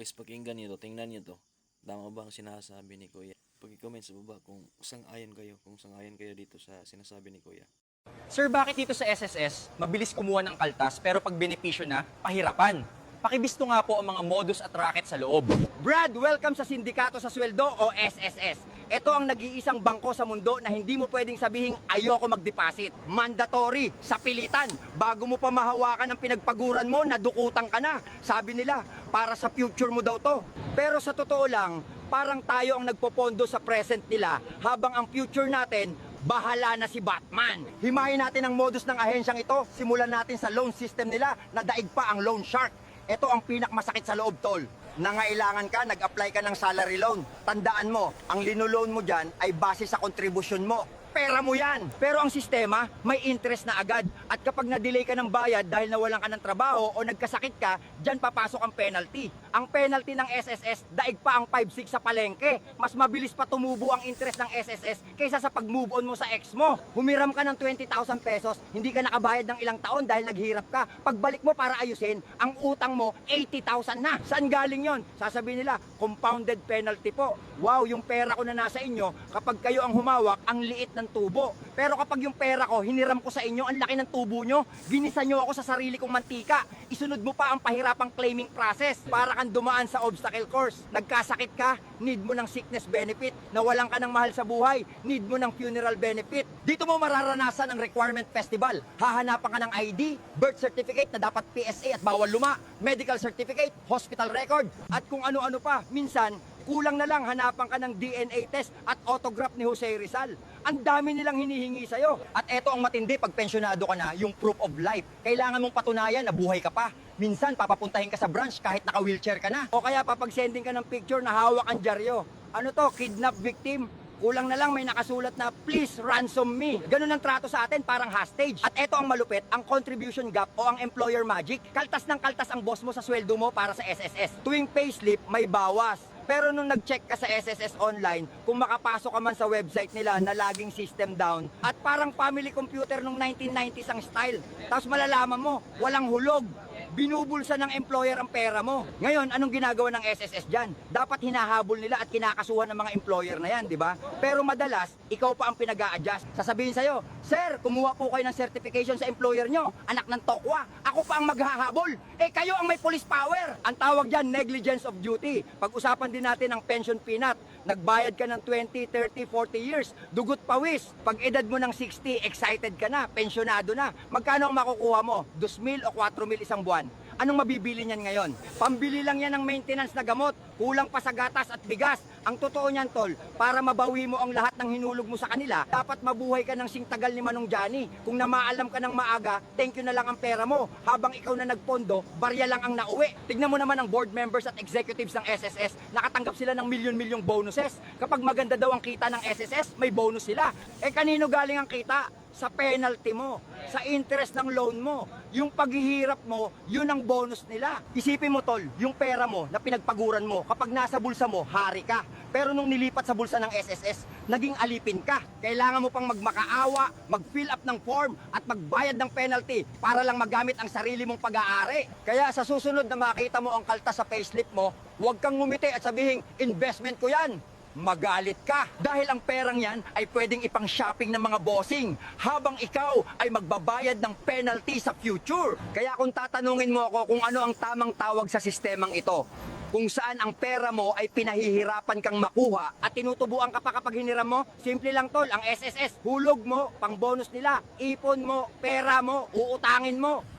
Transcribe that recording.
Guys, pakinggan niyo to, tingnan niyo to. Tama ba ang sinasabi ni Kuya? Pag-comment sa baba kung sang-ayon kayo dito sa sinasabi ni Kuya. Sir, bakit dito sa SSS, mabilis kumuha ng kaltas pero pag benepisyo na, pahirapan? Pakibisto nga po ang mga modus at racket sa loob. Brad, welcome sa Sindikato sa Sweldo o SSS. Ito ang nag-iisang bangko sa mundo na hindi mo pwedeng sabihing ayoko mag-deposit. Mandatory, sa pilitan. Bago mo pa mahawakan ang pinagpaguran mo, nadukutan ka na. Sabi nila, para sa future mo daw to. Pero sa totoo lang, parang tayo ang nagpopondo sa present nila habang ang future natin, bahala na si Batman. Himayin natin ang modus ng ahensyang ito. Simulan natin sa loan system nila na daig pa ang loan shark. Ito ang pinakmasakit sa loob, tol. Nangailangan ka, nag-apply ka ng salary loan. Tandaan mo, ang linoloan mo dyan ay base sa kontribusyon mo. Pera mo yan! Pero ang sistema, may interest na agad. At kapag na-delay ka ng bayad dahil nawalan ka ng trabaho o nagkasakit ka, dyan papasok ang penalty. Ang penalty ng SSS, daig pa ang 5-6 sa palengke. Mas mabilis pa tumubo ang interest ng SSS kaysa sa pag-move on mo sa ex mo. Humiram ka ng 20,000 pesos, hindi ka nakabayad ng ilang taon dahil naghirap ka. Pagbalik mo para ayusin, ang utang mo 80,000 na. Saan galing yon? Sasabihin nila, compounded penalty po. Wow, yung pera ko na nasa inyo, kapag kayo ang humawak, ang liit ng tubo. Pero kapag yung pera ko, hiniram ko sa inyo, ang laki ng tubo nyo, ginisa nyo ako sa sarili kong mantika. Isunod mo pa ang pahirapang claiming process para kang dumaan sa obstacle course. Nagkasakit ka, need mo ng sickness benefit. Nawalan ka ng mahal sa buhay, need mo ng funeral benefit. Dito mo mararanasan ang requirement festival. Hahanapan ka ng ID, birth certificate na dapat PSA at bawal luma, medical certificate, hospital record, at kung ano-ano pa. Minsan, kulang na lang hanapan ka ng DNA test at autograph ni Jose Rizal. Ang dami nilang hinihingi sa'yo. At eto ang matindi, pag pensyonado ka na, yung proof of life. Kailangan mong patunayan na buhay ka pa. Minsan, papapuntahin ka sa branch kahit naka-wheelchair ka na. O kaya papag-sending ka ng picture na hawak ang dyaryo. Ano to, kidnap victim? Kulang na lang may nakasulat na, please ransom me. Ganun ang trato sa atin, parang hostage. At eto ang malupit, ang contribution gap o ang employer magic. Kaltas ng kaltas ang boss mo sa sweldo mo para sa SSS. Tuwing payslip, may bawas. Pero nung nag-check ka sa SSS online, kung makapasok ka man sa website nila na laging system down, at parang family computer nung 1990s ang style, tapos malalaman mo, walang hulog. Binubulsa ng employer ang pera mo. Ngayon, anong ginagawa ng SSS dyan? Dapat hinahabol nila at kinakasuhan ng mga employer na yan, di ba? Pero madalas, ikaw pa ang pinag-a-adjust. Sasabihin sa'yo, Sir, kumuha po kayo ng certification sa employer nyo. Anak ng tokwa. Ako pa ang maghahabol. Eh, kayo ang may police power. Ang tawag dyan, negligence of duty. Pag-usapan din natin ang pension peanut. Nagbayad ka ng 20, 30, 40 years. Dugot pawis. Pag edad mo ng 60, excited ka na. Pensionado na. Magkano ang makukuha mo? 2,000 o 4,000 isang buwan? Anong mabibili niyan ngayon? Pambili lang yan ng maintenance na gamot, kulang pa sa gatas at bigas. Ang totoo niyan, tol, para mabawi mo ang lahat ng hinulog mo sa kanila, dapat mabuhay ka ng singtagal ni Manong Johnny. Kung namaalam ka ng maaga, thank you na lang ang pera mo. Habang ikaw na nagpondo, barya lang ang nauwi. Tignan mo naman ang board members at executives ng SSS, nakatanggap sila ng milyon-milyong bonuses. Kapag maganda daw ang kita ng SSS, may bonus sila. Eh kanino galing ang kita? Sa penalty mo, sa interest ng loan mo, yung paghihirap mo, yun ang bonus nila. Isipin mo, tol, yung pera mo na pinagpaguran mo, kapag nasa bulsa mo, hari ka. Pero nung nilipat sa bulsa ng SSS, naging alipin ka. Kailangan mo pang magmakaawa, mag-fill up ng form, at magbayad ng penalty para lang magamit ang sarili mong pag-aari. Kaya sa susunod na makita mo ang kaltas sa payslip mo, huwag kang ngumiti at sabihin, investment ko yan. Magalit ka dahil ang perang yan ay pwedeng ipang shopping ng mga bossing habang ikaw ay magbabayad ng penalty sa future. Kaya kung tatanungin mo ako kung ano ang tamang tawag sa sistemang ito, kung saan ang pera mo ay pinahihirapan kang makuha at tinutubuan ka pa kapag hiniram mo, simple lang tol, ang SSS, hulog mo, pang bonus nila, ipon mo, pera mo, uutangin mo.